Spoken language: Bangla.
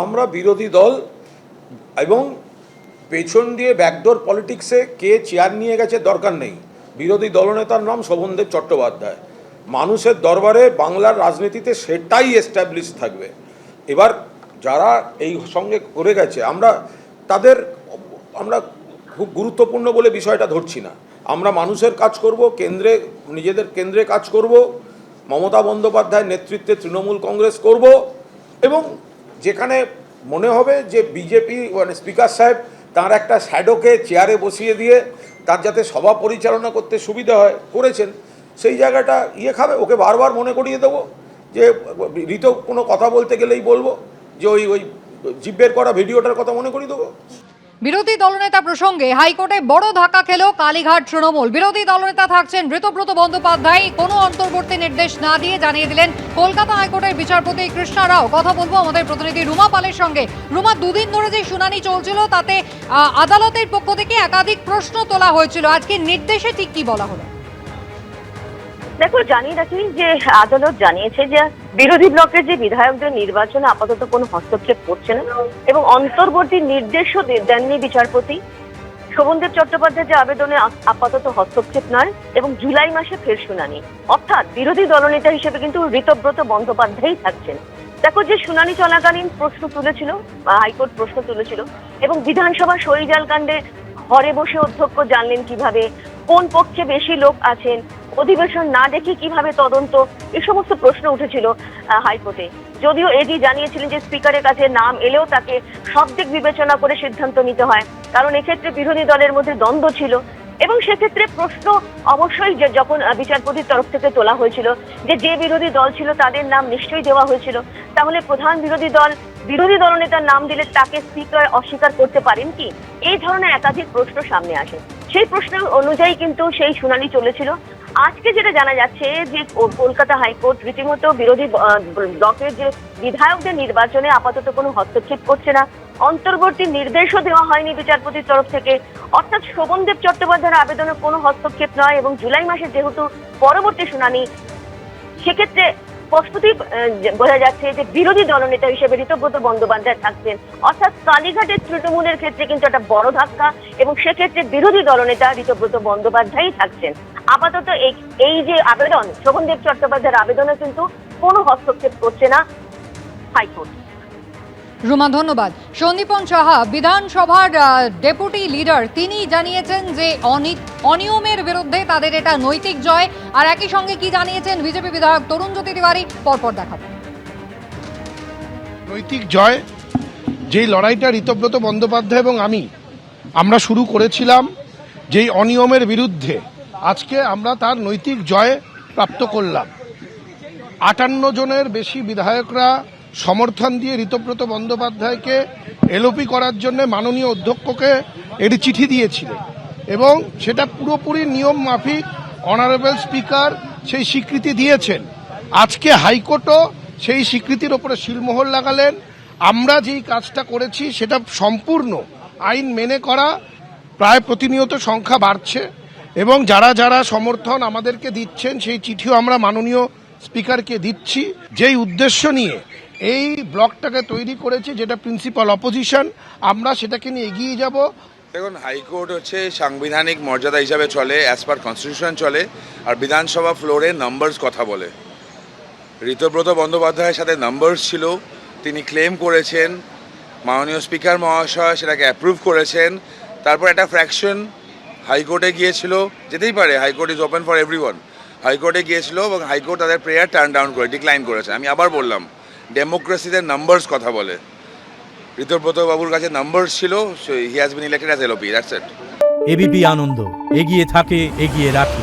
আমরা বিরোধী দল এবং পেছন দিয়ে ব্যাকডোর পলিটিক্সে কে চেয়ার নিয়ে গেছে দরকার নেই। বিরোধী দলনেতার নাম শোভনদেব চট্টোপাধ্যায়। মানুষের দরবারে বাংলার রাজনীতিতে সেটাই এস্টাবলিশ থাকবে। এবার যারা এই সঙ্গে করে গেছে আমরা খুব গুরুত্বপূর্ণ বলে বিষয়টা ধরছি না। আমরা মানুষের কাজ করব, নিজেদের কেন্দ্রে কাজ করব, মমতা বন্দ্যোপাধ্যায়ের নেতৃত্বে তৃণমূল কংগ্রেস করব, এবং যেখানে মনে হবে যে বিজেপি স্পিকার সাহেব তার একটা শ্যাডোকে চেয়ারে বসিয়ে দিয়ে তার যাতে সভা পরিচালনা করতে সুবিধা হয় করেছেন, সেই জায়গাটা খাবে। ওকে বারবার মনে করিয়ে দেবো যে ঋত কোনো কথা বলতে গেলেই বলবো যে ওই জিব্বের করা ভিডিওটার কথা মনে করিয়ে দেবো। বিরোধী দলনেতা প্রসঙ্গে হাইকোর্টে বড় ধাক্কা খেল কালীঘাট তৃণমূল। বিরোধী দলনেতা থাকছেন ঋতব্রত বন্দ্যোপাধ্যায়। কোনো অন্তর্বর্তী নির্দেশ না দিয়ে জানিয়ে দিলেন কলকাতা হাইকোর্টের বিচারপতি কৃষ্ণা রাও। কথা বলবো আমাদের প্রতিনিধি রুমা পালের সঙ্গে। রুমা, দুদিন ধরে যে শুনানি চলছিল তাতে আদালতের পক্ষ থেকে একাধিক প্রশ্ন তোলা হয়েছিল। আজকে নির্দেশে ঠিক কি বলা হলো? দেখো, জানিয়ে রাখি যে আদালত জানিয়েছে যে বিরোধী ব্লকের যে বিধায়কদের নির্বাচনে আপাতত কোনো হস্তক্ষেপ করছে না এবং অন্তর্বর্তী নির্দেশও দেননি বিচারপতি। শোভনদেব চট্টোপাধ্যায়ের যে আবেদনে আপাতত হস্তক্ষেপ নয় এবং জুলাই মাসে ফের শুনানি, অর্থাৎ বিরোধী দলনেতা হিসেবে কিন্তু ঋতব্রত বন্দ্যোপাধ্যায়ই থাকছেন। দেখো, যে শুনানি চলাকালীন প্রশ্ন তুলেছিল, হাইকোর্ট প্রশ্ন তুলেছিল এবং বিধানসভা সরিজাল কাণ্ডে ঘরে বসে অধ্যক্ষ জানলেন কিভাবে, কোন পক্ষে বেশি লোক আছেন, অধিবেশন না দেখে কিভাবে তদন্ত, এই সমস্ত প্রশ্ন উঠেছিল হাইকোর্টে। যদিও এডি জানিয়েছিলেন যে স্পিকারের কাছে নাম এলেও তাকে সব দিক বিবেচনা করে সিদ্ধান্ত নিতে হয়, কারণ এক্ষেত্রে বিরোধী দলের মধ্যে দ্বন্দ্ব ছিল। এবং সেক্ষেত্রে প্রশ্ন অবশ্যই যে যখন বিচারপতির তরফ থেকে তোলা হয়েছিল যে বিরোধী দল ছিল তাদের নাম নিশ্চয়ই দেওয়া হয়েছিল, তাহলে প্রধান বিরোধী দলনেতার নাম দিলে তাকে স্পিকার অস্বীকার করতে পারেন কি? এই ধরনের একাধিক প্রশ্ন সামনে আসে। সেই প্রশ্ন অনুযায়ী কিন্তু সেই শুনানি চলেছিল। আজকে যেটা জানা যাচ্ছে যে কলকাতা হাইকোর্ট রীতিমতো বিরোধী ব্লকের যে বিধায়কদের নির্বাচনে আপাতত কোনো হস্তক্ষেপ করছে না, অন্তর্বর্তী নির্দেশও দেওয়া হয়নি বিচারপতির তরফ থেকে, অর্থাৎ শোভনদেব চট্টোপাধ্যায়ের আবেদনে কোনো হস্তক্ষেপ নয় এবং জুলাই মাসে যেহেতু পরবর্তী শুনানি, সেক্ষেত্রে স্পষ্টতই বোঝা যাচ্ছে যে বিরোধী দলনেতা হিসেবে ঋতব্রত বন্দ্যোপাধ্যায় থাকছেন। অর্থাৎ কালীঘাটের তৃণমূলের ক্ষেত্রে কিন্তু একটা বড় ধাক্কা এবং সেক্ষেত্রে বিরোধী দলনেতা ঋতব্রত বন্দ্যোপাধ্যায়ই থাকছেন। আপাতত এই যে আবেদন, শোভনদেব চট্টোপাধ্যায়ের আবেদনে কিন্তু কোনো হস্তক্ষেপ করছে না হাইকোর্ট। রুমা, ধন্যবাদ। সন্দীপন সাহা, বিধানসভার ডেপুটি লিডার, তিনি জানিয়েছেন যে অনিয়মের বিরুদ্ধে তাদের এটা নৈতিক জয়। আর একই সঙ্গে কি জানিয়েছেন বিজেপি বিধায়ক তরুণজ্যোতি তিওয়ারি, পরপর দেখাবো। নৈতিক জয়, যেই লড়াইটা ঋতব্রত বন্দ্যোপাধ্যায় এবং আমরা শুরু করেছিলাম যেই অনিয়মের বিরুদ্ধে, আজকে আমরা তার নৈতিক জয় প্রাপ্ত করলাম। 58 জনের বেশি বিধায়করা সমর্থন দিয়ে ঋতব্রত বন্দ্যোপাধ্যায়কে এলওপি করার জন্য মাননীয় অধ্যক্ষকে এটি চিঠি দিয়েছিলেন এবং সেটা পুরোপুরি নিয়ম মাফিক অনারেবল স্পিকার সেই স্বীকৃতি দিয়েছেন। আজকে হাইকোর্টও সেই স্বীকৃতির ওপরে সিলমোহর লাগালেন। আমরা যেই কাজটা করেছি সেটা সম্পূর্ণ আইন মেনে করা। প্রায় প্রতিনিয়ত সংখ্যা বাড়ছে এবং যারা যারা সমর্থন আমাদেরকে দিচ্ছেন সেই চিঠিও আমরা মাননীয় স্পিকারকে দিচ্ছি। যেই উদ্দেশ্য নিয়ে এই ব্লকটাকে তৈরি করেছি, যেটা প্রিন্সিপাল অপোজিশন, আমরা সেটাকে নিয়ে এগিয়ে যাব। দেখুন, হাইকোর্ট হচ্ছে সাংবিধানিক মর্যাদা হিসাবে চলে, অ্যাজ পার কনস্টিটিউশন চলে, আর বিধানসভা ফ্লোরে নাম্বারস কথা বলে। ঋতব্রত বন্দ্যোপাধ্যায়ের সাথে নাম্বারস ছিল, তিনি ক্লেম করেছেন, মাননীয় স্পিকার মহাশয় সেটাকে অ্যাপ্রুভ করেছেন। তারপর একটা ফ্র্যাকশন হাইকোর্টে গিয়েছিল, যেতেই পারে, high court is open for everyone. হাইকোর্টে গিয়েছিল এবং হাইকোর্ট তাদের প্রেয়ার টার্ন ডাউন করে ডিক্লাইন করেছে। আমি আবার বললাম, ডেমোক্রেসিতে নাম্বারস কথা বলে। ঋতব্রত বাবুর কাছে নাম্বারস ছিল, he has been elected as LOP, that's it. ABP Ananda, এগিয়ে থাকে, এগিয়ে রাখে।